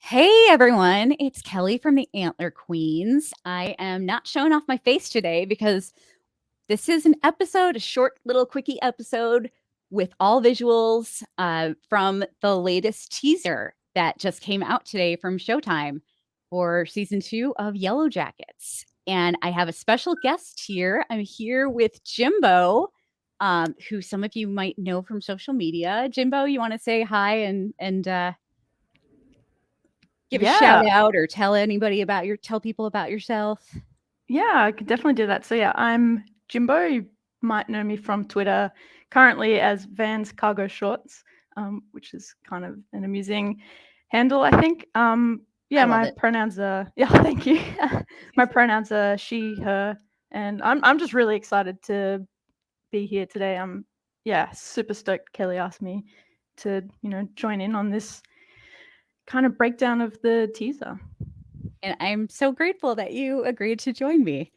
Hey everyone, it's Kelly from the Antler Queens. I am not showing off my face today because this is an episode, a short little quickie episode with all visuals from the latest teaser that just came out today from Showtime for season 2 of Yellowjackets. And I have a special guest here. I'm here with Jimbo, who some of you might know from social media. Jimbo, you want to say hi and give a shout Yeah, out or tell people about yourself? yeah, I could definitely do that. So yeah, I'm Jimbo. You might know me from Twitter, currently as Vans Cargo Shorts, which is kind of an amusing handle, I think. I Yeah, love my it. pronouns are yeah, thank you. My pronouns are she, her, and I'm just really excited to be here today. I'm yeah, super stoked Kelly asked me to, join in on this kind of breakdown of the teaser. And I'm so grateful that you agreed to join me.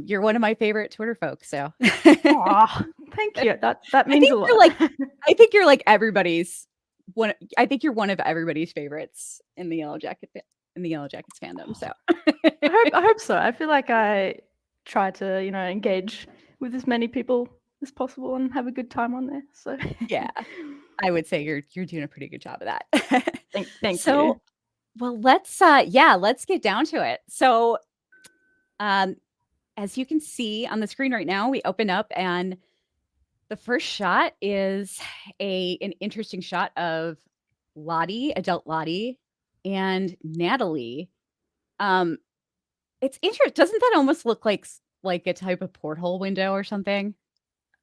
You're one of my favorite Twitter folks, so Aw, thank you. That I means think a you're lot. like I think you're like everybody's one. I think you're one of everybody's favorites in the Yellow Jackets fandom. So I hope so. I feel like I try to, engage with as many people as possible and have a good time on there. So yeah, I would say you're doing a pretty good job of that. thank you. So well, let's get down to it. So um, as you can see on the screen right now, we open up and the first shot is an interesting shot of adult Lottie, and Natalie. Um, it's interesting. Doesn't that almost look like a type of porthole window or something?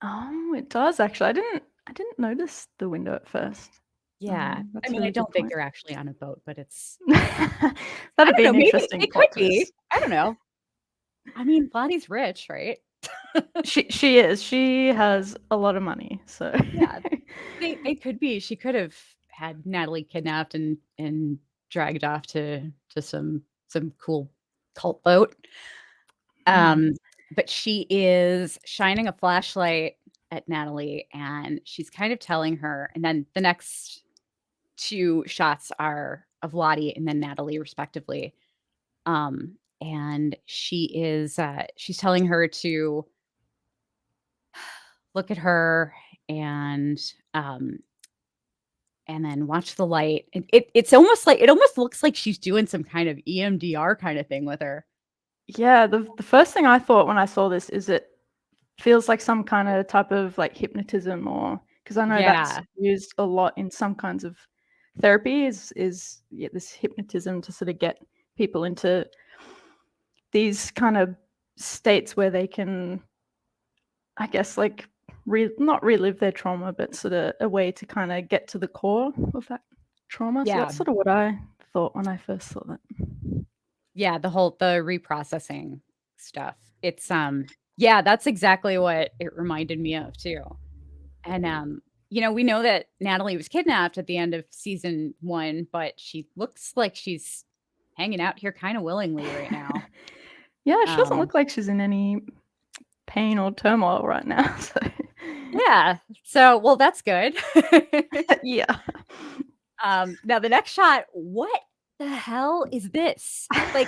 Oh, it does actually. I didn't notice the window at first. Yeah. I That's a mean, I really good don't think point. they're actually on a boat, but it's I That'd don't be know, an maybe interesting it could plot be. twist. I don't know. I mean, Lottie's rich, right? She is. She has a lot of money. So Yeah. They could be. She could have had Natalie kidnapped and dragged off to some cool cult boat. Mm. Um, but she is shining a flashlight at Natalie, and she's kind of telling her and then the next 2 shots are of Lottie and then Natalie respectively. And she's telling her to look at her and, um, and then watch the light. It almost looks like she's doing some kind of EMDR kinda thing with her. Yeah, the first thing I thought when I saw this is it feels like some kind of type of like hypnotism, or because I know that's Yeah. used a lot in some kinds of therapy is yeah, this hypnotism to sort of get people into these kind of states where they can, I guess, like not relive their trauma, but sort of a way to kind of get to the core of that trauma. So Yeah. that's sort of what I thought when I first saw that. Yeah, the reprocessing stuff. Yeah, that's exactly what it reminded me of too. And, we know that Natalie was kidnapped at the end of season 1, but she looks like she's hanging out here kinda willingly right now. Yeah, she doesn't Um, look like she's in any pain or turmoil right now. So yeah, so well, that's good. yeah. Now the next shot, what the hell is this? Like,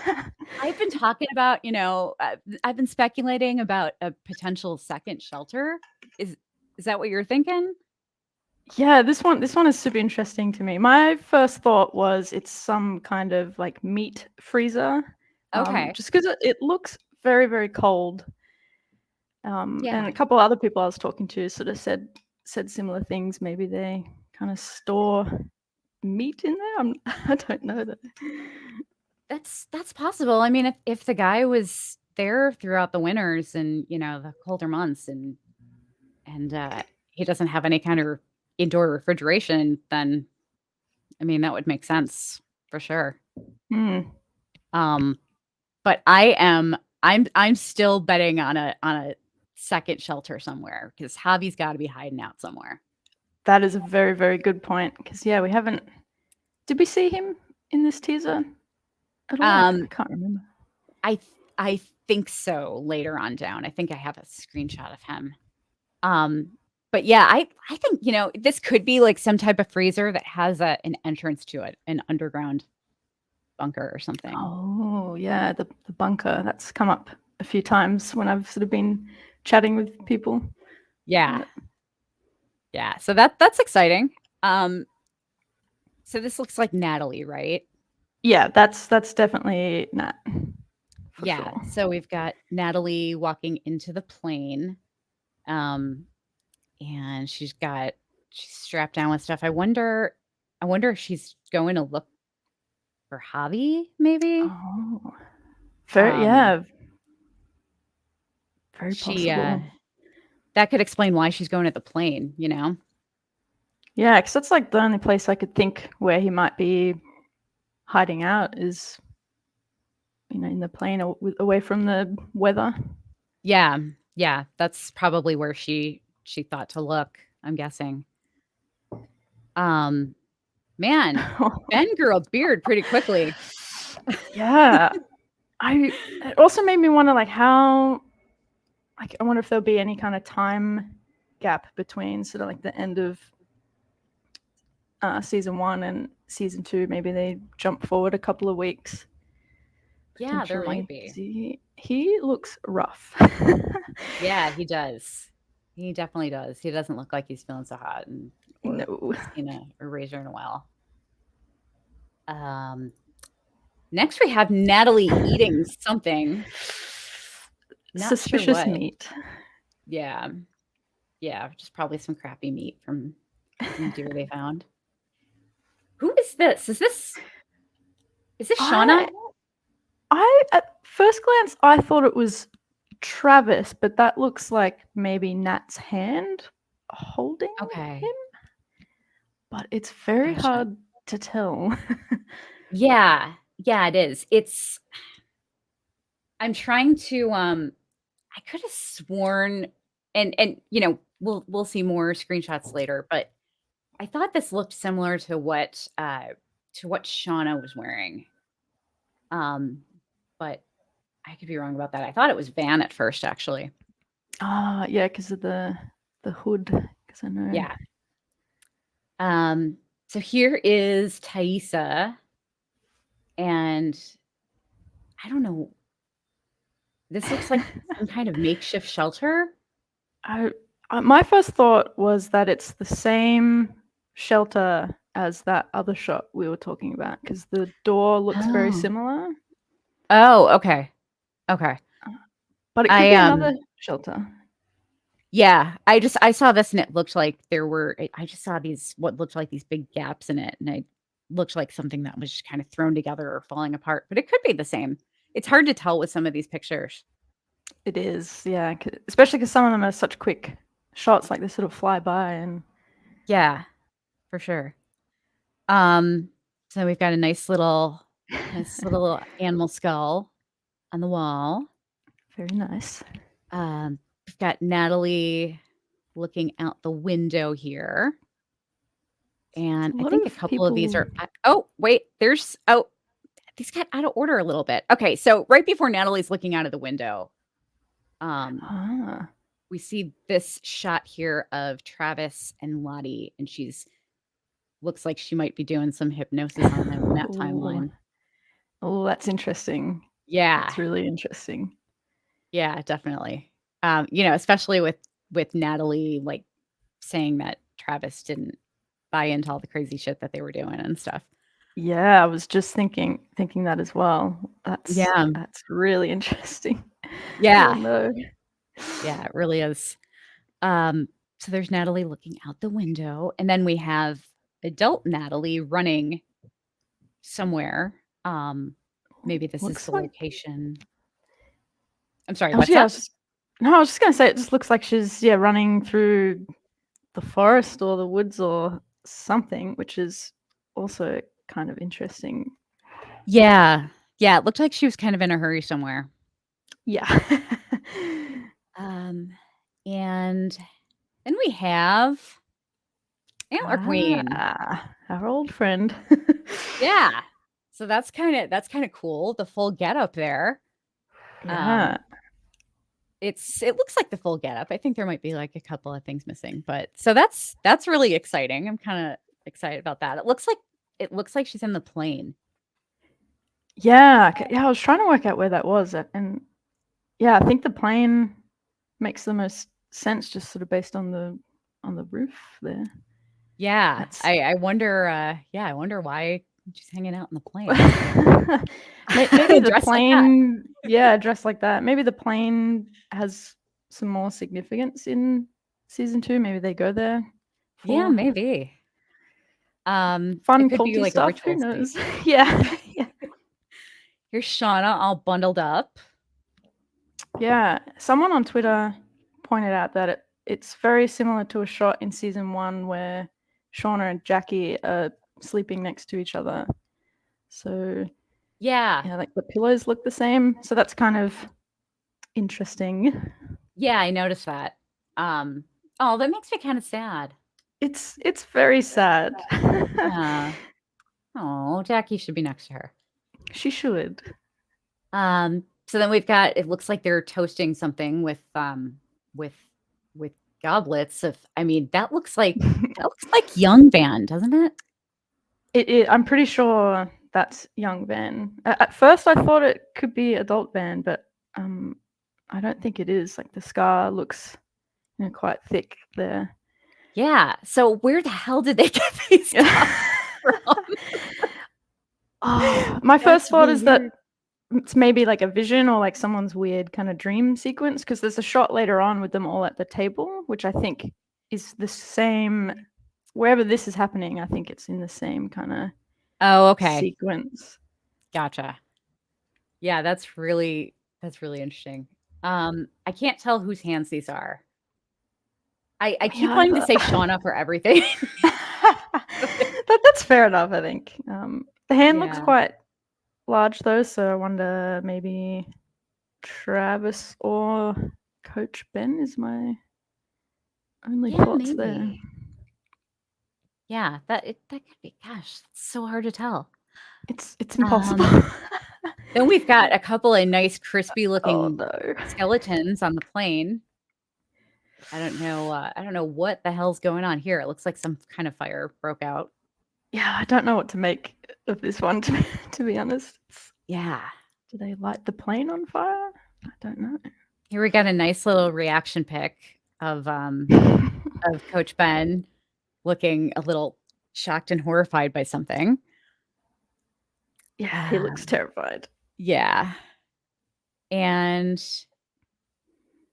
I've been talking about, I've been speculating about a potential second shelter. Is is that what you're thinking? Yeah, this one is super interesting to me. My first thought was it's some kind of like meat freezer, Okay. just because it looks very, very cold. And Yeah. a couple other people I was talking to sort of said similar things. Maybe they kind of store meat in there. I don't know that. That's possible. I mean, if the guy was there throughout the winters and, the colder months and he doesn't have any kind of indoor refrigeration, then I mean, that would make sense for sure. Mm. Um, but I'm still betting on a second shelter somewhere because Javi's got to be hiding out somewhere. That is a very, very good point. Because yeah, we haven't. Did we see him in this teaser at all? I Um, can't remember. I th- I think so later on down. I think I have a screenshot of him. Um, But yeah, I think, this could be like some type of freezer that has an entrance to it, an underground bunker or something. Oh, yeah, the bunker. That's come up a few times when I've sort of been chatting with people. Yeah. Yeah. So that's exciting. So this looks like Natalie, right? Yeah, that's definitely Nat for Yeah. sure. So we've got Natalie walking into the plane. Um, and she's strapped down with stuff. I wonder if she's going to look for Javi, maybe. Oh, Um, yeah, very she possible. that could explain why she's going to the plane, Yeah, because that's like the only place I could think where he might be hiding out is, in the plane away from the weather. Yeah. Yeah, that's probably where she thought to look, I'm guessing. Um, man, Ben grew a beard pretty quickly. Yeah, it also made me wonder, like, how, like, I wonder if there'll be any kind of time gap between sort of like the end of season 1 and season 2. Maybe they jump forward a couple of weeks. Yeah, there might Potentially, be. he looks rough. Yeah, he does. He definitely does. He doesn't look like he's feeling so hot or No. seen a razor in a while. Um, Next we have Natalie eating something. Not sure Suspicious what. meat. Yeah. Yeah, just probably some crappy meat from some deer they found. Who is this? Is this Shauna? I at first glance I thought it was Travis, but that looks like maybe Nat's hand holding Okay. him. But it's very Gotcha. hard to tell. Yeah. Yeah, it is. I'm trying to I could have sworn and we'll see more screenshots later, but I thought this looked similar to what Shauna was wearing. Um but I could be wrong about that. I thought it was Van at first actually. Yeah, because of the hood. Because I know. Yeah. So here is Thaisa, and I don't know. This looks like some kind of makeshift shelter. I my first thought was that it's the same shelter as that other shot we were talking about because the door looks very Oh. similar. Oh, okay. Okay. But it could I be another shelter. Yeah, I saw this and it looked like I just saw these what looked like these big gaps in it and it looked like something that was just kind of thrown together or falling apart, but it could be the same. It's hard to tell with some of these pictures. It is, yeah, especially because some of them are such quick shots, like they sort of fly by. And Yeah, for sure. Um, so we've got a nice little animal skull on the wall. very nice. We've got Natalie looking out the window here. And A I lot think a of couple of these people. are oh, wait, these got out of order a little bit. Okay, so right before Natalie's looking out of the window, um, Ah, we see this shot here of Travis and Lottie, and she's looks like she might be doing some hypnosis on them in that oh, timeline. oh, that's interesting. Yeah. That's really interesting. Yeah, definitely. Especially with Natalie, like, saying that Travis didn't buy into all the crazy shit that they were doing and stuff. Yeah, I was just thinking that as well. Yeah. That's really interesting. Oh Yeah. no. Yeah, it really is. Um, so there's Natalie looking out the window, and then we have adult Natalie running somewhere. Maybe this is Looks the like location. I'm sorry, I was what's yeah, I that? was just no, I was just gonna say it just looks like she's running through the forest or the woods or something, which is also kind of interesting. Yeah. Yeah, it looked like she was kind of in a hurry somewhere. Yeah. Um, and then we have Antler Queen. Our old friend. Yeah. So that's kind of cool. The full get up there. Yeah. Um, it looks like the full getup. I think there might be like a couple of things missing, but so that's really exciting. I'm kind of excited about that. It looks like she's in the plane. Yeah, I was trying to work out where that was, and yeah, I think the plane makes the most sense, just sort of based on the roof there. Yeah, I wonder. Yeah, I wonder why she's hanging out in the plane. Maybe the Dressed like that. plane, yeah, dressed like that. Maybe the plane has some more significance in season 2. Maybe they go there. Yeah, For maybe. fun It could be culty like a stuff. Who ritual knows? state. Yeah, yeah. Here's Shauna all bundled up. Yeah, someone on Twitter pointed out that it's very similar to a shot in season 1 where Shauna and Jackie are sleeping next to each other. So Yeah. yeah, like the pillows look the same. So that's kind of interesting. Yeah, I noticed that. Oh, that makes me kind of sad. It's very sad. Yeah. Oh, Jackie should be next to her. She should. So then we've got, it looks like they're toasting something with with goblets of, I mean, that looks like young band, doesn't it? I'm pretty sure that's young Van. At first I thought it could be adult Van, but I don't think it is. Like the scar looks quite thick there. Yeah. So where the hell did they get these from? Oh, my first thought really is weird. that it's maybe like a vision or like someone's weird kind of dream sequence, because there's a shot later on with them all at the table, which I think is the same wherever this is happening. I think it's in the same kind of sequence. Gotcha. Yeah, that's really interesting. I can't tell whose hands these are. I keep wanting to say Shauna for everything. That's fair enough, I think. The hand looks quite large though, so I wonder maybe Travis or Coach Ben is my only thoughts there. Yeah, that could be. Gosh, it's so hard to tell. It's impossible. Then we've got a couple of nice crispy looking no. skeletons on the plane. I don't know what the hell's going on here. It looks like some kind of fire broke out. Yeah, I don't know what to make of this one, to be honest. Yeah. Do they light the plane on fire? I don't know. Here we got a nice little reaction pic of Coach Ben looking a little shocked and horrified by something. Yeah, he looks terrified. Yeah. And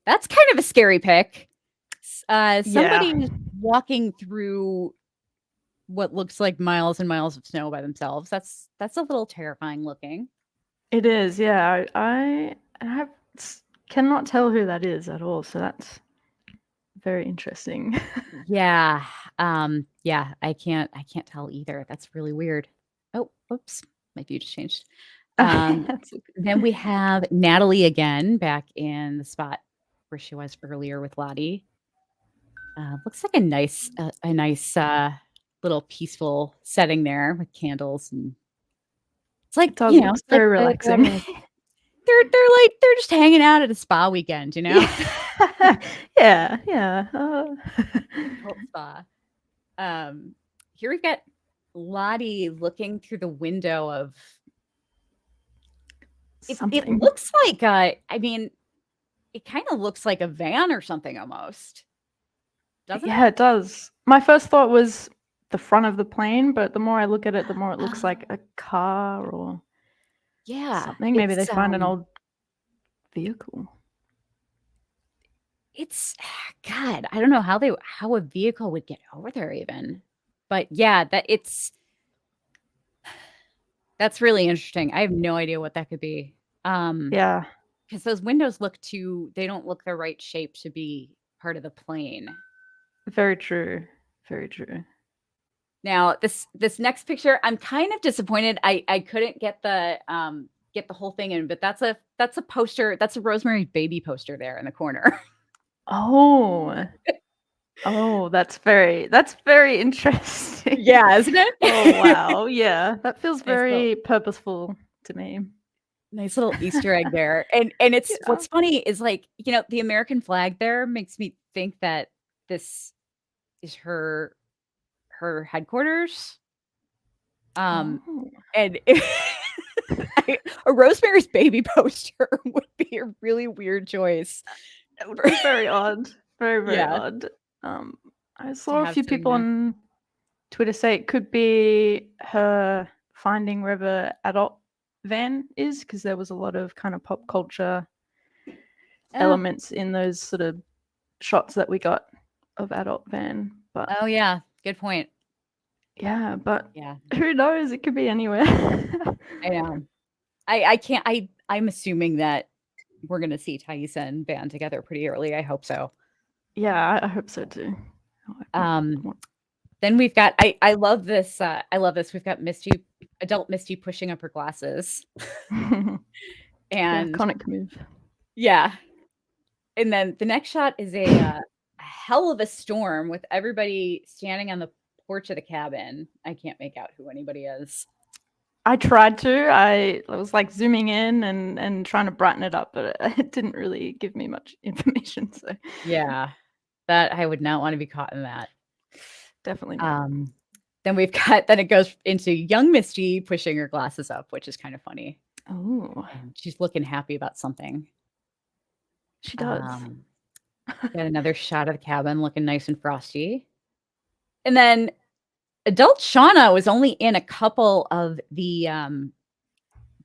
that's kind of a scary pic. Somebody walking through what looks like miles and miles of snow by themselves. That's a little terrifying looking. It is, yeah. I cannot tell who that is at all, so that's very interesting. Yeah. Yeah, I can't tell either. That's really weird. Oh, whoops. My view just changed. Then we have Natalie again back in the spot where she was earlier with Lottie. Looks like a nice little peaceful setting there with candles, and it's like, you know, it's very relaxing. They're just hanging out at a spa weekend, you know? Yeah. Spa. Here we've got Lottie looking through the window of it looks like I mean, it kind of looks like a van or something almost. Doesn't it? Yeah, it does. My first thought was the front of the plane, but the more I look at it, the more it looks like a car or something. Maybe they find an old vehicle. It's God, I don't know how a vehicle would get over there even. But yeah, that's really interesting. I have no idea what that could be. Yeah. Because those windows they don't look the right shape to be part of the plane. Very true. Very true. Now, this next picture, I'm kind of disappointed. I couldn't get the whole thing in, but that's a poster. That's a Rosemary's Baby poster there in the corner. Oh, that's very interesting. Yeah, isn't it? Oh wow, yeah, that feels very purposeful to me. Nice little Easter egg there. And it's Yeah. what's funny is, like, the American flag there makes me think that this is her headquarters. Um, Oh. and a Rosemary's Baby poster would be a really weird choice It would for be very odd. Very, very yeah, odd. I to saw a have few sitting people there. on Twitter say it could be her finding wherever adult van is, because there was a lot of kind of pop culture Oh, elements in those sort of shots that we got of adult van. But oh, yeah, good point. yeah, but Yeah, who knows? It could be anywhere. I know. I can't I'm assuming that we're gonna see Thaisa and Van together pretty early, I hope so. Yeah, I hope so too. Um, then we've got I love this, we've got adult Misty pushing up her glasses, The and iconic move. yeah, and then the next shot is a hell of a storm with everybody standing on the porch of the cabin. I can't make out who anybody is. I tried to. I was like zooming in and trying to brighten it up, but it didn't really give me much information. So Yeah, that I would not wanna be caught in that. definitely not. Um, then it goes into young Misty pushing her glasses up, which is kind of funny, Oh, and she's looking happy about something. she does. Um, got another shot of the cabin looking nice and frosty. And then adult Shauna was only in a couple of the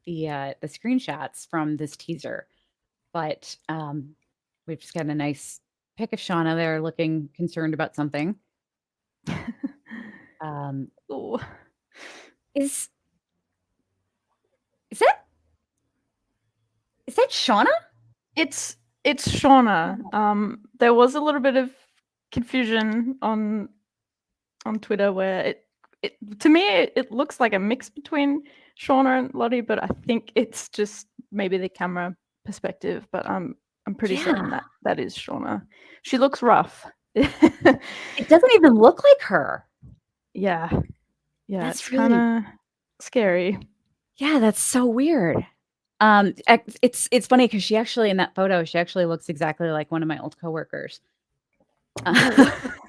screenshots from this teaser, but we've just got a nice pic of Shauna there looking concerned about something. Um, Oh, is is that is that Shauna? it's Shauna. There was a little bit of confusion on Twitter where it to me it looks like a mix between Shauna and Lottie, but I think it's just maybe the camera perspective. But I'm pretty certain Yeah, that is Shauna. She looks rough. it doesn't even look like her. Yeah, yeah, it's That's kind really of scary. yeah, that's so weird. It's funny because she actually in that photo, she actually looks exactly like one of my old coworkers. Oh,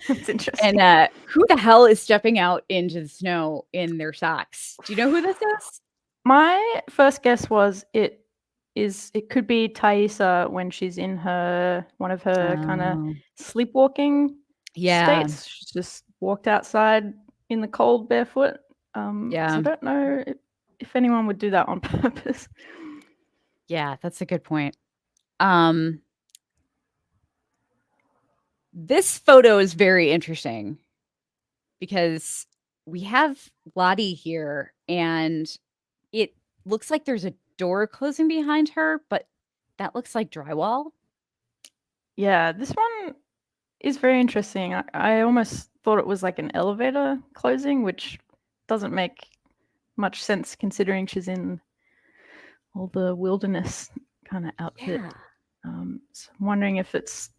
that's And, interesting. who the hell is stepping out into the snow in their socks? Do you know who this is? My first guess was it could be Thaisa when she's in one of her kind of Oh, sleepwalking yeah, states. She's just walked outside in the cold barefoot. So yeah, I don't know if anyone would do that on purpose. yeah, that's a good point. Um, this photo is very interesting because we have Lottie here, and it looks like there's a door closing behind her, but that looks like drywall. Yeah, this one is very interesting. I almost thought it was like an elevator closing, which doesn't make much sense considering she's in all the wilderness kind of outfit. Yeah. So I'm wondering if it's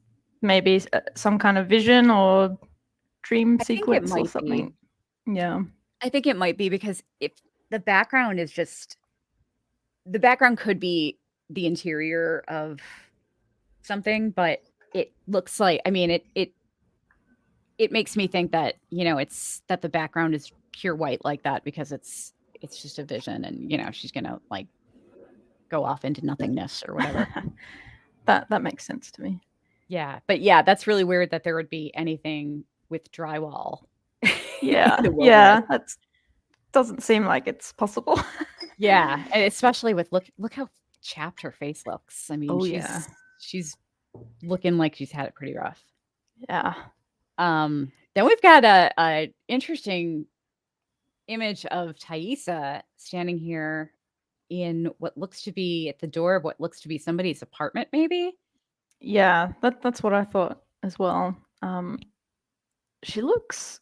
maybe some kind of vision or dream I think it sequence or might be. something. Yeah. I think it might be because if the background is just the background could be the interior of something, but it looks like I mean, it makes me think that, it's that the background is pure white like that because it's just a vision and, she's gonna, like, go off into nothingness or whatever. That makes sense to me. Yeah, but yeah, that's really weird that there would be anything with drywall in Yeah. the wilderness. Yeah. That doesn't seem like it's possible. Yeah, and especially with look how chapped her face looks. I mean, Oh yeah. she's looking like she's had it pretty rough. Yeah. Then we've got a interesting image of Thaisa standing here in what looks to be at the door of what looks to be somebody's apartment, maybe? Yeah. That's what I thought as well. She looks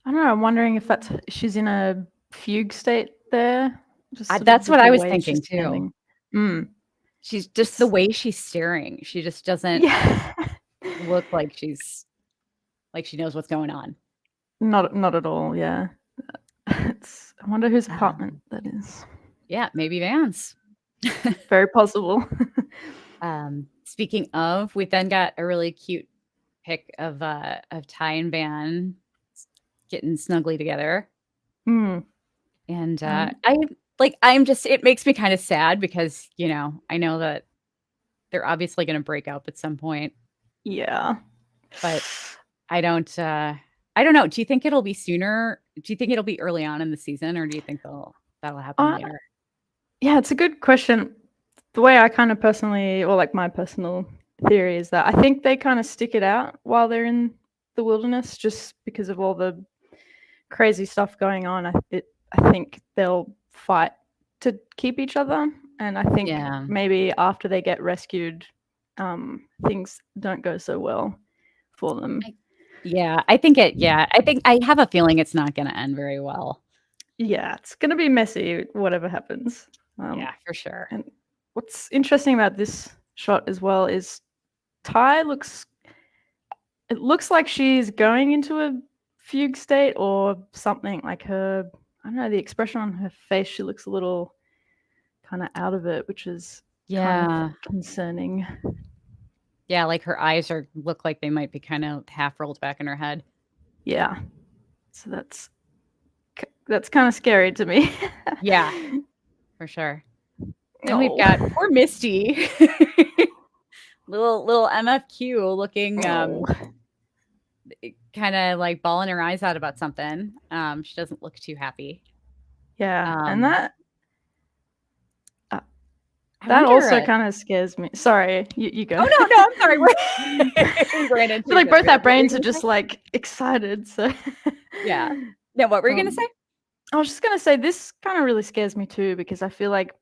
I don't know, I'm wondering if she's in a fugue state there, just sort of That's with what the I was way she's thinking too. standing. Mm, She's just the it's way she's staring. She just doesn't yeah. look like she knows what's going on. Not at all, yeah. I wonder whose apartment Um, that is. yeah, maybe Vans. Very possible. Speaking of, we then got a really cute pic of Ty and Van getting snugly together. Mm. And I'm just, it makes me kind of sad because, I know that they're obviously going to break up at some point, Yeah. but I don't know. Do you think it'll be sooner? Do you think it'll be early on in the season, or do you think that'll happen later? Yeah, it's a good question. The way I kind of personally, or like my personal theory is that I think they kind of stick it out while they're in the wilderness just because of all the crazy stuff going on. I think they'll fight to keep each other. And I think Yeah. maybe after they get rescued, things don't go so well for them. I think I have a feeling it's not going to end very well. Yeah, it's going to be messy, whatever happens. Yeah, for sure. And what's interesting about this shot as well is Ty it looks like she's going into a fugue state or something. Like I don't know, the expression on her face, she looks a little kind of out of it, which is kind of concerning. Yeah, like her eyes look like they might be kind of half rolled back in her head. Yeah. So that's kind of scary to me. Yeah, for sure. Then we've No. got poor Misty. little MFQ looking Oh. kind of like bawling her eyes out about something. She doesn't look too happy. Yeah, and that also kind of scares me. Sorry, you go. Oh no, I'm sorry. We ran into so like both our brains are say? just like excited. So yeah. No, what were you gonna say? I was just gonna say this kind of really scares me too because I feel like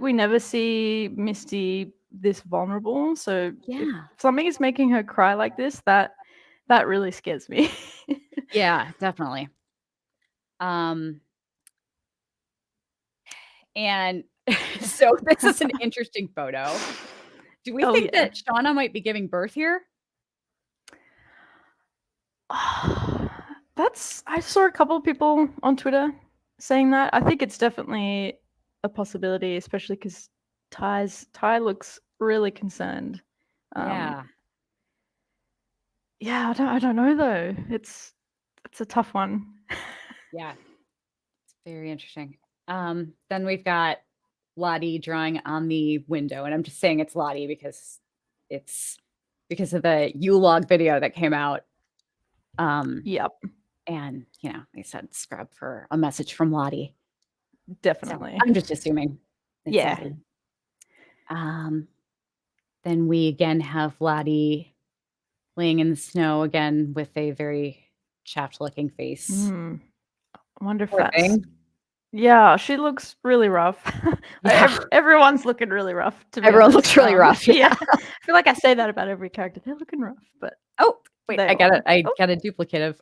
we never see Misty this vulnerable. So if something is making her cry like this, that really scares me. Yeah, definitely. And so this is an interesting photo. Do we think that Shauna might be giving birth here? I saw a couple of people on Twitter saying that. I think it's definitely a possibility, especially because Ty looks really concerned. Yeah. Yeah, I don't know though. It's a tough one. Yeah. It's very interesting. Then we've got Lottie drawing on the window, and I'm just saying it's Lottie because it's because of the U-log video that came out. Yep. And they said scrub for a message from Lottie. Definitely. So I'm just assuming it's Lottie. Then we again have Lottie laying in the snow again with a very chapped looking face. I wonder if Poor that's thing. Yeah, she looks really rough. Yeah. Everyone's looking really rough, to be Everyone honest. looks really rough. Yeah. I feel like I say that about every character. They're looking rough, but oh wait, I got a duplicate of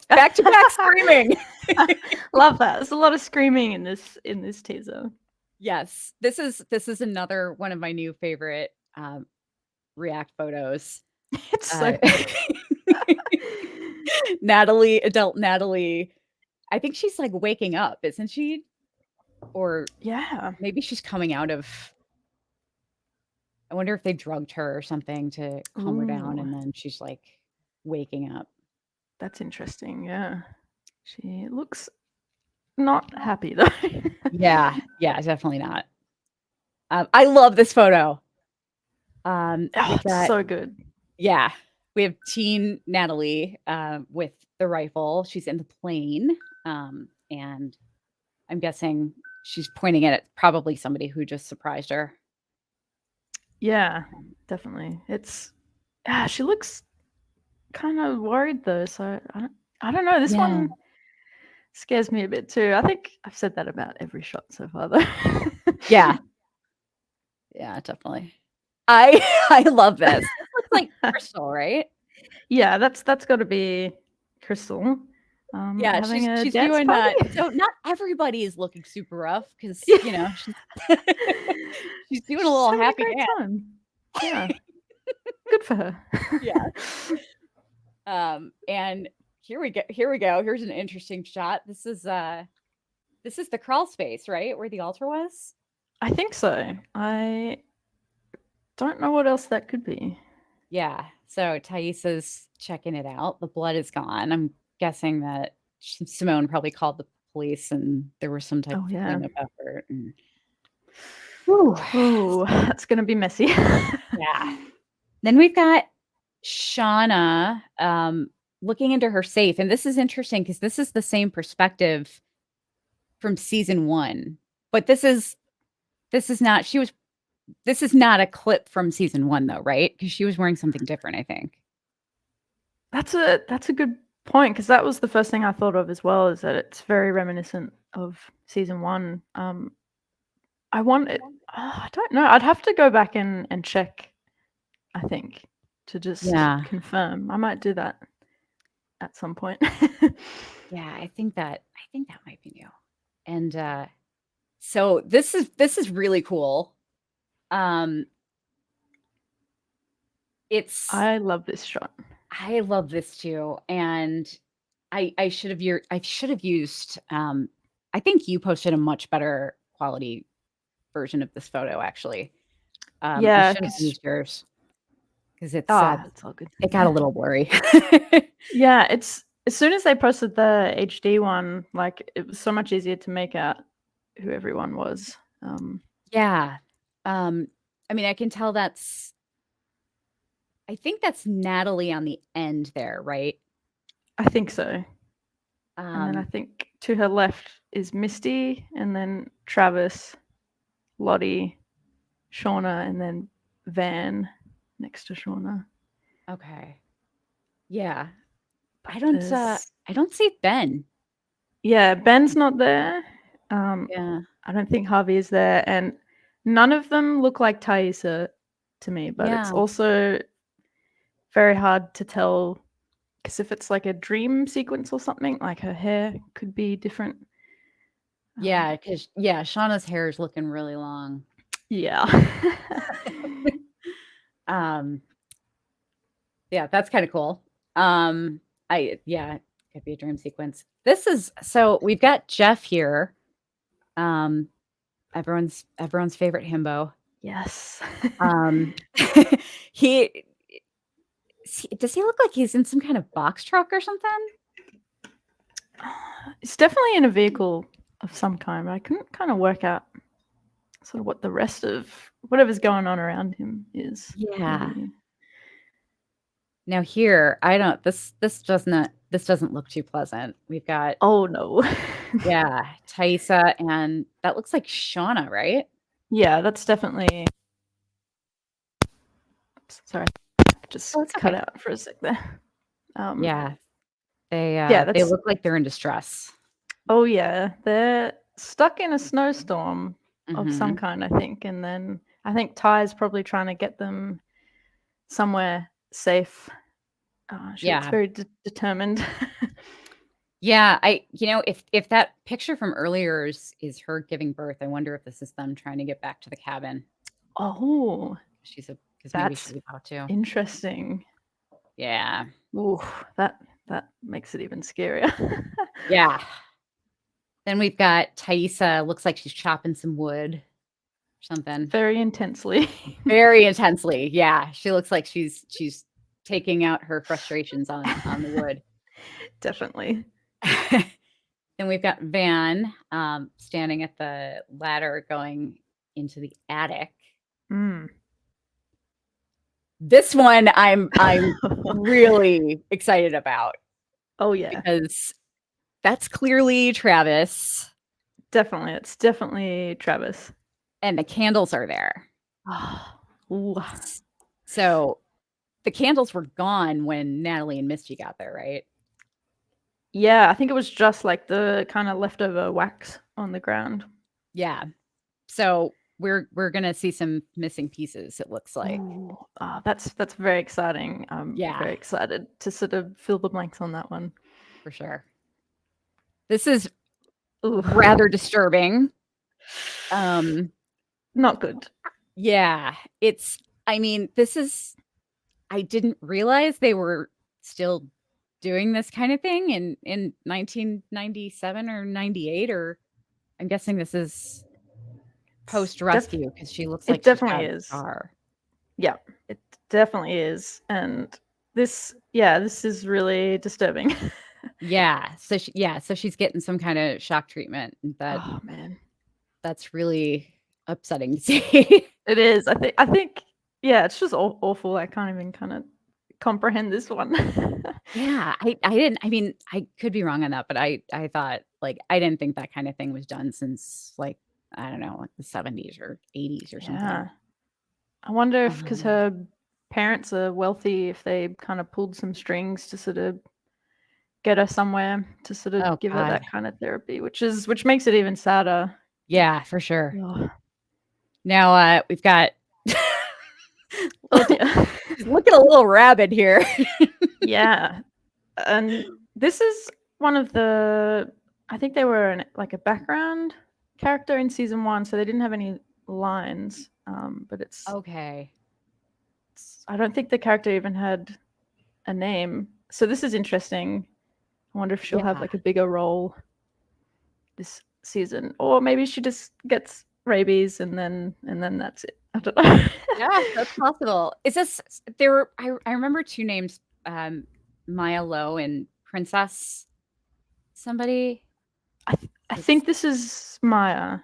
back to back screaming. Love that. There's a lot of screaming in this teaser. Yes, this is another one of my new favorite React photos. It's so Natalie, adult Natalie. I think she's like waking up, isn't she? Or yeah, maybe she's coming out of. I wonder if they drugged her or something to calm her down, and then she's like waking up. That's interesting. Yeah, she looks not happy though. yeah, definitely not. I love this photo. It's so good. Yeah, we have teen Natalie with the rifle. She's in the plane, and I'm guessing she's pointing it at probably somebody who just surprised her. Yeah, definitely. She looks kind of worried though, so I don't know. This one scares me a bit too. I think I've said that about every shot so far though. Yeah, definitely. I love this. Looks like Crystal, right? Yeah, that's got to be Crystal. Yeah, she's doing that. So not everybody is looking super rough because she's she's doing a little happy dance. Yeah, good for her. Yeah. And here we go. Here's an interesting shot. This is the crawl space, right, where the altar was. I think so. I don't know what else that could be. Yeah. So Thaisa's checking it out. The blood is gone. I'm guessing that Simone probably called the police and there was some type Oh of yeah. cleanup effort. And whew. Oh, that's gonna be messy. Yeah. Then we've got Shauna looking into her safe. And this is interesting because this is the same perspective from season 1. But this is not this is not a clip from season 1 though, right? Because she was wearing something different, I think. That's a good point, because that was the first thing I thought of as well, is that it's very reminiscent of season 1. I want it. I don't know. I'd have to go back and check, I think, to just Yeah. confirm. I might do that at some point. Yeah, I think that might be new. And so this is really cool. It's I love this shot. I love this too, and I should have used I think you posted a much better quality version of this photo actually. I Yeah, should have because used yours because it's all good. it got a little blurry. Yeah, it's as soon as they posted the HD one, like, it was so much easier to make out who everyone was. Yeah. I mean, I can tell I think that's Natalie on the end there, right? I think so. And then I think to her left is Misty, and then Travis, Lottie, Shauna, and then Van next to Shauna. Okay. Yeah. But I don't see Ben. yeah, Ben's not there. Yeah. I don't think Harvey is there, and none of them look like Thaisa to me. But it's Yeah. also very hard to tell, because if it's like a dream sequence or something, like her hair could be different. Yeah, because Shauna's hair is looking really long. Yeah. Um, yeah, that's kind of cool. Could be a dream sequence. This is so we've got Jeff here. Um, everyone's favorite himbo. Yes. He does he look like he's in some kind of box truck or something? It's definitely in a vehicle of some kind. I couldn't kind of work out sort of what the rest of whatever's going on around him is. Yeah. Maybe. Now here, I don't this doesn't look too pleasant. We've got Oh no. yeah, Thaisa and that looks like Shauna, right? Yeah, that's definitely. Sorry, just cut out for a sec there. Yeah, they that's. look like they're in distress. Oh yeah, they're stuck in a snowstorm of some Mhm. kind, I think, and then I think Ty's probably trying to get them somewhere safe. She looks Yeah. very determined. Yeah, if that picture from earlier is her giving birth, I wonder if this is them trying to get back to the cabin. Oh, Because maybe that's she's about to. interesting. Yeah. Ooh, that makes it even scarier. Yeah. Then we've got Thaisa, looks like she's chopping some wood or something. Very intensely. Very intensely. Yeah. She looks like she's taking out her frustrations on the wood. Definitely. Then we've got Van standing at the ladder going into the attic. This one I'm really excited about. Oh yeah. Because that's clearly Travis. Definitely. It's definitely Travis. And the candles are there. Ooh. So the candles were gone when Natalie and Misty got there, right? Yeah, I think it was just like the kind of leftover wax on the ground. Yeah. So we're gonna see some missing pieces, it looks like. Ooh. That's very exciting. I'm very excited to sort of fill the blanks on that one. For sure. This is rather disturbing. Not good. Yeah. I didn't realize they were still doing this kind of thing in 1997 or 98, or I'm guessing this is post def- rescue because she looks it like she's definitely got a is. scar. Yeah, it definitely is. And this is really disturbing. Yeah. So she's getting some kind of shock treatment. Oh man. That's really upsetting to see. It is. I think yeah, it's just awful. I can't even kind of comprehend this one. Yeah, I didn't. I mean, I could be wrong on that, but I thought like I didn't think that kind of thing was done since like I don't know, like the 70s or 80s or something. Yeah. I wonder if because Um, her parents are wealthy, if they kind of pulled some strings to sort of get her somewhere to sort of oh give her God, that kind of therapy, which makes it even sadder. yeah, for sure. Oh, Now we've got oh dear. she's looking a little rabid here. Yeah. And this is one of the I think they were like a background character in season 1, so they didn't have any lines. But Okay. I don't think the character even had a name. So this is interesting. I wonder if she'll have Yeah. like a bigger role this season, or maybe she just gets rabies and then that's it. I don't know. Yeah, that's possible. Is this there were I remember two names, Maya Lowe and Princess somebody? I It's think this is Maya.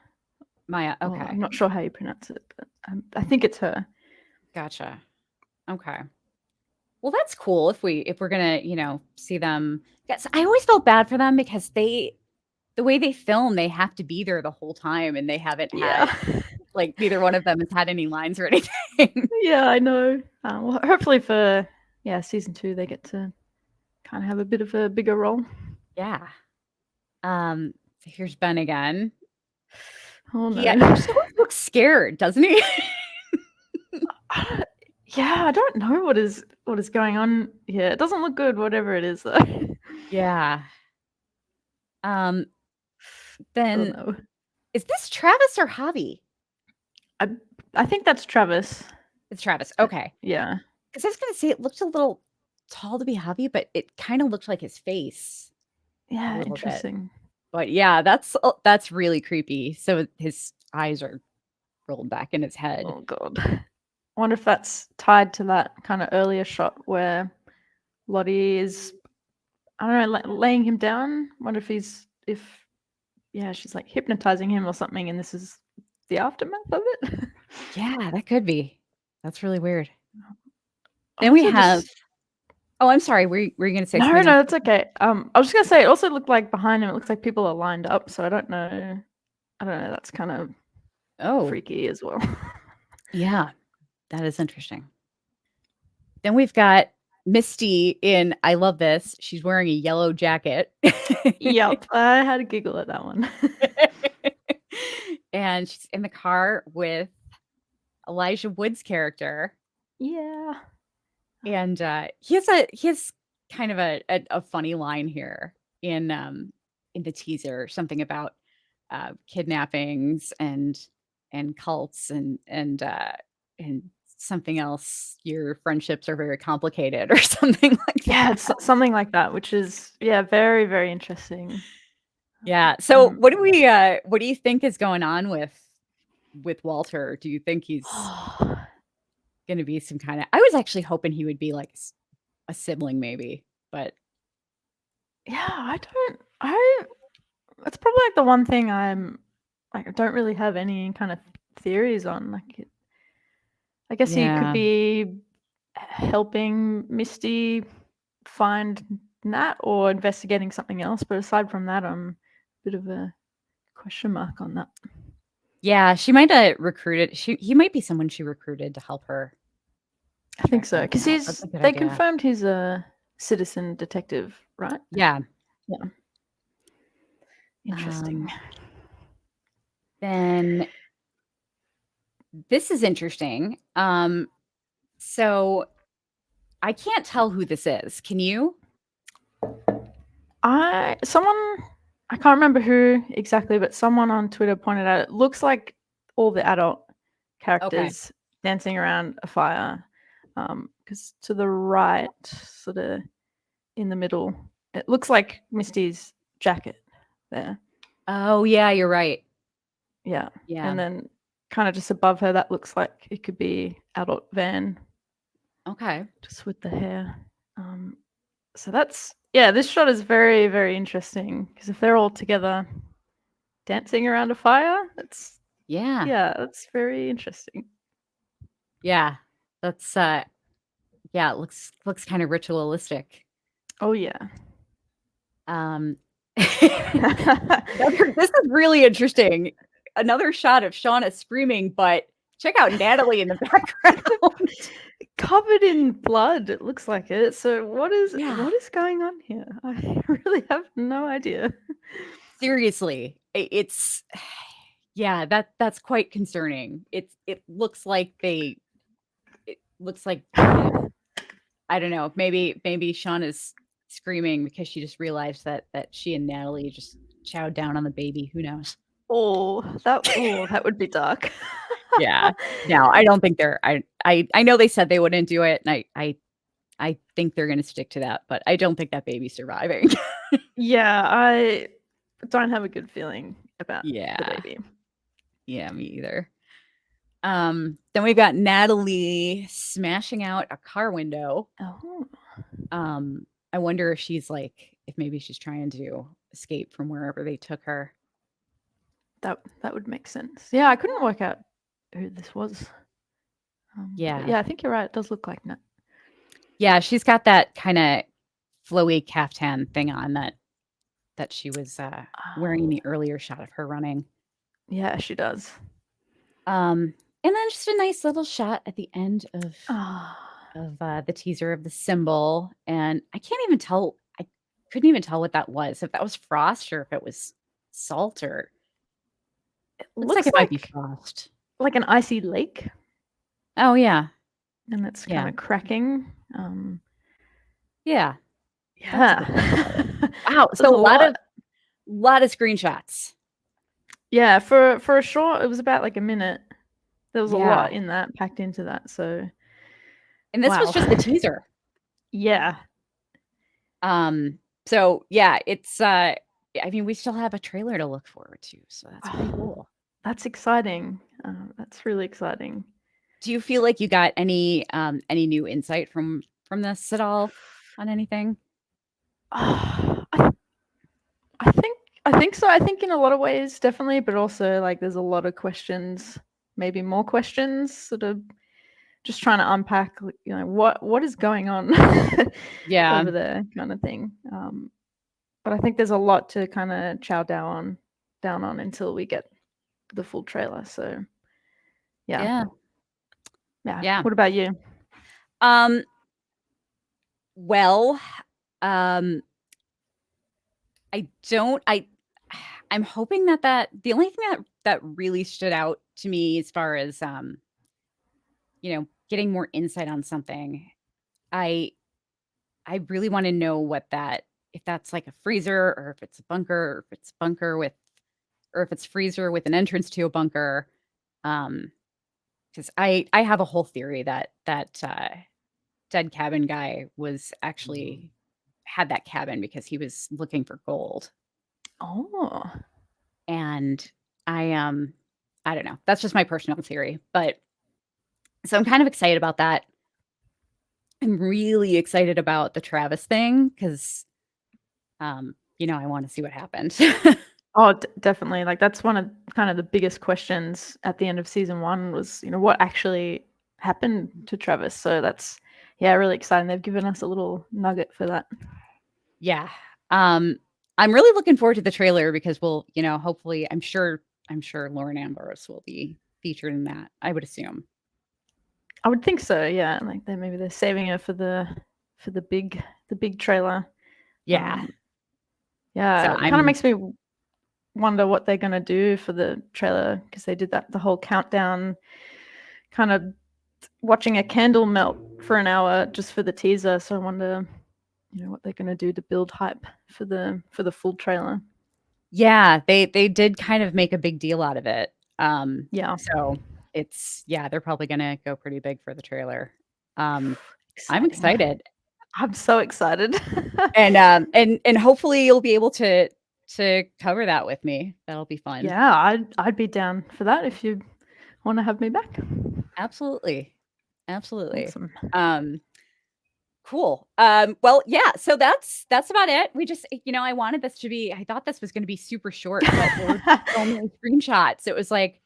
Maya. Well, I'm Okay. not sure how you pronounce it, but I think it's her. Gotcha. Okay. Well, that's cool if we're gonna, see them. Yes, I always felt bad for them because the way they film, they have to be there the whole time and they haven't had Yeah. like neither one of them has had any lines or anything. Yeah, I know. Well, hopefully for season 2 they get to kind of have a bit of a bigger role. Yeah. So here's Ben again. Oh He no. he just always looks scared, doesn't he? Yeah, I don't know what is going on here. It doesn't look good, whatever it is, though. Yeah. Um, Oh then no. is this Travis or Javi? I I think that's Travis. It's Travis. Okay. Yeah. Because I was gonna say it looked a little tall to be Javi, but it kind of looked like his face a Yeah, little bit. interesting. But yeah, that's really creepy. So his eyes are rolled back in his head. Oh god. I wonder if that's tied to that kind of earlier shot where Lottie is, I don't know, laying him down. Wonder if she's like hypnotizing him or something, and this is the aftermath of it. Yeah, that could be. That's really weird. Then we Also, have just oh, I'm sorry. Were you gonna say no, something else? no, it's okay. I was just gonna say it also looked like behind him. It looks like people are lined up, so I don't know. I don't know. That's kind of Oh, freaky as well. yeah. That is interesting. Then we've got Misty in I love this. She's wearing a yellow jacket. Yep, I had a giggle at that one. And she's in the car with Elijah Wood's character. Yeah. And he has kind of a funny line here in the teaser, something about kidnappings and cults and something else. Your friendships are very complicated or something like Yeah, that. it's something like that, which is very, very interesting. Yeah. So what do you think is going on with Walter? Do you think he's going to be some kind of I was actually hoping he would be like a sibling maybe, but Yeah, I it's probably like the one thing I'm like I don't really have any kind of theories on. I guess he could yeah. be helping Misty find Nat or investigating something else, but aside from that, I'm a bit of a question mark on that. Yeah, she might have recruited he might be someone she recruited to help her I think track so, something because out. That's a good they idea. confirmed he's a citizen detective, right? Yeah. Yeah. Interesting. Um, then this is interesting. So I can't tell who this is. Can you? Someone I can't remember who exactly, but someone on Twitter pointed out it looks like all the adult Okay. characters dancing around a fire. Because to the right, sort of in the middle, it looks like Misty's jacket there. Oh yeah, you're right. Yeah, Yeah. and then kind of just above her, that looks like it could be adult Van, Okay. just with the hair. So this shot is very, very interesting because if they're all together dancing around a fire, that's very interesting. Yeah. That's yeah, it looks kind of ritualistic. Oh yeah. This is really interesting. Another shot of Shauna screaming, but check out Natalie in the background. Covered in blood, it looks like it. So what is going on here? I really have no idea. Seriously, it's yeah, that's quite concerning. It looks like yeah, I don't know. Maybe Shauna's screaming because she just realized that she and Natalie just chowed down on the baby. Who knows? That would be dark. Yeah. No, I don't think they're I know they said they wouldn't do it, and I think they're gonna stick to that, but I don't think that baby's surviving. Yeah, I don't have a good feeling about Yeah. the baby. Yeah, me either. Then we've got Natalie smashing out a car window. Oh. I wonder if if maybe she's trying to escape from wherever they took her. That would make sense. Yeah, I couldn't work out who this was. Yeah, I think you're right. It does look like Nat. Yeah, she's got that kind of flowy caftan thing on that she was wearing in the earlier shot of her running. Yeah, she does. And then just a nice little shot at the end of the teaser of the symbol, and I couldn't even tell what that was, if that was frost or if it was salt, or it looks like it might be frost. Like an icy lake. Oh yeah. And it's kind of cracking. Yeah. Yeah. Wow. So a lot of screenshots. Yeah, for a short, it was about like a minute. There was a lot in that, packed into that. So, and this was just the teaser. Yeah. So yeah, it's I mean, we still have a trailer to look forward to, so that's pretty cool. That's exciting. That's really exciting. Do you feel like you got any new insight from this at all on anything? I think so. I think in a lot of ways, definitely, but also like there's a lot of questions, maybe more questions, sort of just trying to unpack, what is going on over there, kind of thing. But I think there's a lot to kind of chow down on until we get the full trailer. So yeah. What about you? Well, I'm hoping that the only thing that really stood out to me as far as getting more insight on something, I really want to know if that's like a freezer, or if it's a bunker, or if it's or if it's freezer with an entrance to a bunker. Because I have a whole theory that dead cabin guy was actually had that cabin because he was looking for gold. Oh. And I don't know. That's just my personal theory, but so I'm kind of excited about that. I'm really excited about the Travis thing because I want to see what happened. Oh, definitely. Like that's one of kind of the biggest questions at the end of season 1 was, what actually happened to Travis. So that's really exciting. They've given us a little nugget for that. Yeah. I'm really looking forward to the trailer because we'll, hopefully I'm sure Lauren Ambrose will be featured in that, I would assume. I would think so, yeah. Like maybe they're saving her for the big trailer. Yeah. Yeah. So it kind of makes me wonder what they're going to do for the trailer, because they did the whole countdown, kind of watching a candle melt for an hour just for the teaser. So I wonder, what they're going to do to build hype for the full trailer. Yeah, they did kind of make a big deal out of it. Yeah. So they're probably going to go pretty big for the trailer. I'm excited. I'm so excited. and hopefully you'll be able to cover that with me. That'll be fun. Yeah, I'd be down for that if you want to have me back. Absolutely. Awesome. Cool. Well, yeah, so that's about it. We just, I thought this was going to be super short, but there were so many screenshots. It was like,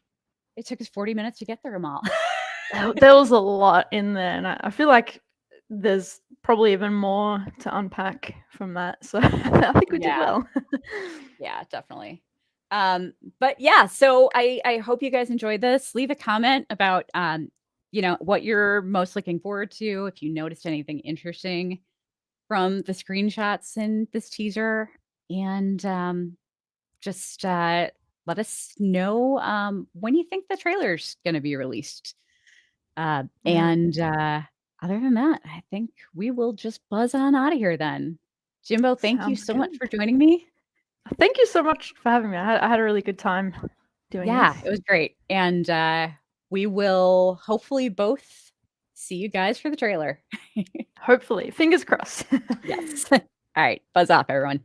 it took us 40 minutes to get through them all. There was a lot in there, and I feel like there's probably even more to unpack from that. So I think we did well. Yeah, definitely. But yeah, so I hope you guys enjoyed this. Leave a comment about what you're most looking forward to, if you noticed anything interesting from the screenshots in this teaser, and just let us know when you think the trailer's going to be released. And other than that, I think we will just buzz on out of here then. Jimbo, thank you Sounds so much good. for joining me. Thank you so much for having me. I had a really good time doing Yeah, this. it was great. And we will hopefully both see you guys for the trailer. Hopefully. Fingers crossed. Yes. All right. Buzz off, everyone.